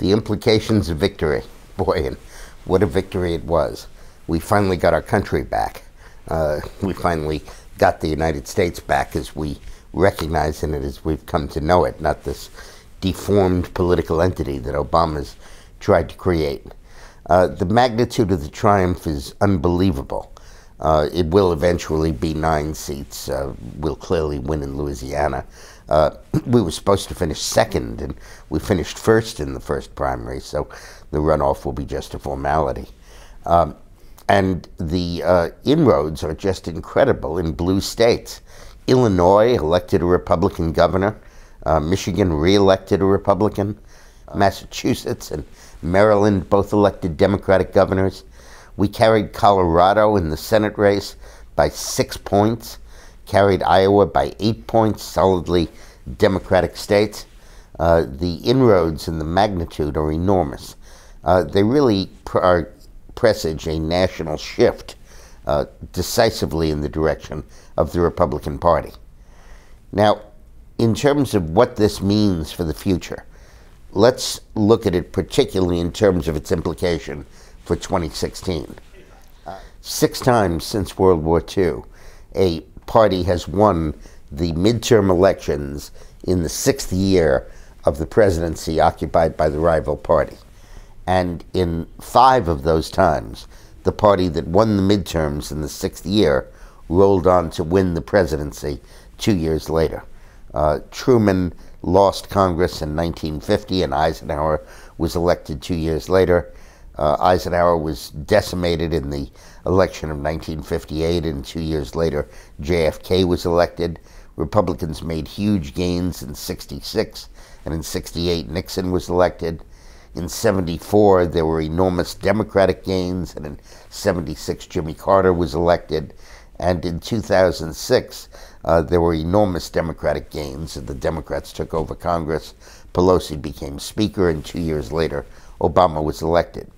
The implications of victory. Boy, and what a victory it was. We finally got our country back. We finally got the United States back as we recognize in it, as we've come to know it, not this deformed political entity that Obama's tried to create. The magnitude of the triumph is unbelievable. It will eventually be 9 seats. We'll clearly win in Louisiana. We were supposed to finish second, and we finished first in the first primary, so the runoff will be just a formality. And the inroads are just incredible in blue states. Illinois elected a Republican governor. Michigan re-elected a Republican. Massachusetts and Maryland both elected Democratic governors. We carried Colorado in the Senate race by 6 points, carried Iowa by 8 points, solidly Democratic states. The inroads and the magnitude are enormous. They really presage a national shift decisively in the direction of the Republican Party. Now, in terms of what this means for the future, let's look at it particularly in terms of its implication for 2016. 6 times since World War II, a party has won the midterm elections in the 6th year of the presidency occupied by the rival party. And in 5 of those times, the party that won the midterms in the 6th year rolled on to win the presidency 2 years later. Truman lost Congress in 1950, and Eisenhower was elected 2 years later. Eisenhower was decimated in the election of 1958, and 2 years later, JFK was elected. Republicans made huge gains in 66, and in 68, Nixon was elected. In 74, there were enormous Democratic gains, and in 76, Jimmy Carter was elected. And in 2006, there were enormous Democratic gains, and the Democrats took over Congress. Pelosi became Speaker, and 2 years later, Obama was elected.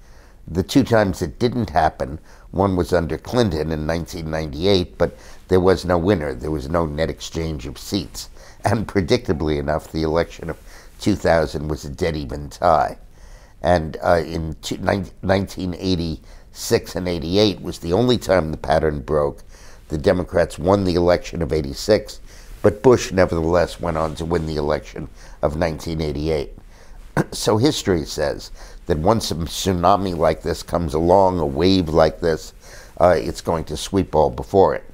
The 2 times it didn't happen, one was under Clinton in 1998, but there was no winner. There was no net exchange of seats. And predictably enough, the election of 2000 was a dead-even tie. And in 1986 and 88 was the only time the pattern broke. The Democrats won the election of 86, but Bush nevertheless went on to win the election of 1988. So history says that once a tsunami like this comes along, a wave like this, it's going to sweep all before it.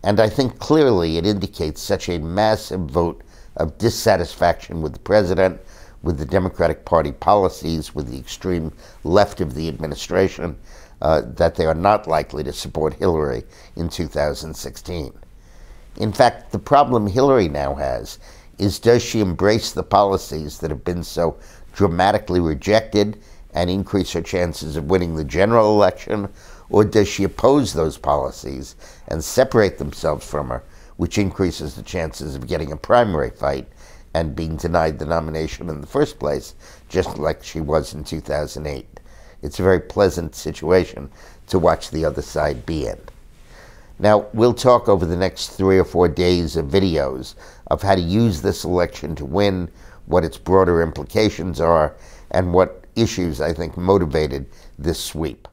And I think clearly it indicates such a massive vote of dissatisfaction with the president, with the Democratic Party policies, with the extreme left of the administration, that they are not likely to support Hillary in 2016. In fact, the problem Hillary now has is, does she embrace the policies that have been so dramatically rejected and increase her chances of winning the general election, or does she oppose those policies and separate themselves from her, which increases the chances of getting a primary fight and being denied the nomination in the first place, just like she was in 2008. It's a very pleasant situation to watch the other side be in. Now, we'll talk over the next 3 or 4 days of videos of how to use this election to win, what its broader implications are, and what issues I think motivated this sweep.